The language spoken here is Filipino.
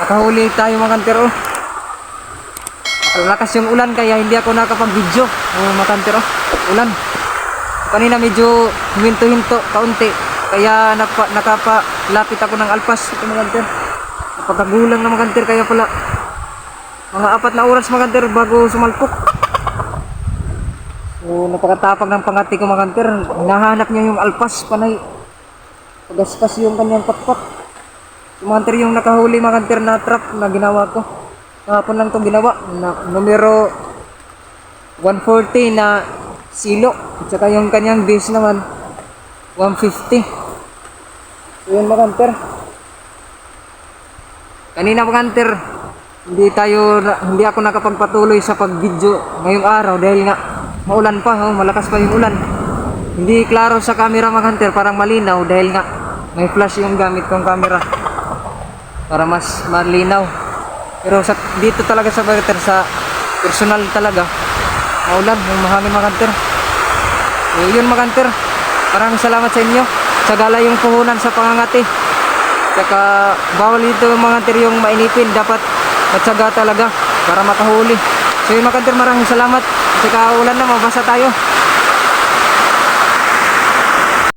Nakahuli tayo mga kanter oh. Lakas yung ulan kaya hindi ako nakapag-video. Oh, mga kanter oh. Ulan. Kanina medyo huminto-hinto kaunti. Kaya nakapalapit ako ng alpas ito mga kanter. Napakagulang na mga kanter kaya pala mga 4 na oras mga kanter bago sumalpok. So napakatapang ng pangati ko mga kanter. Hinahanap niya yung alpas panay. Pagaspas yung kanyang patpat. Mga kanter yung nakahuli mga kanter na trap na ginawa ko. Kahapon lang itong ginawa na numero 140 na silo. At saka yung kanyang base naman 150. So yun mga kanter. Kanina mga kanter hindi ako nakapagpatuloy sa pag-video ngayong araw dahil nga maulan pa, oh, malakas pa yung ulan. Hindi klaro sa camera mga kanter, parang malinaw dahil nga may flash yung gamit kong camera para mas malinaw. Pero dito talaga sa Bagter, sa personal talaga maulan yung mahangin mga kanter. So yun mga kanter, maraming salamat sa inyo. Sagala yung puhunan sa pangangati. Saka bawal dito mga kanter yung mainipin, dapat matyaga talaga para makahuli. So yun mga kanter, maraming salamat. Saka ulan na, mabasa tayo.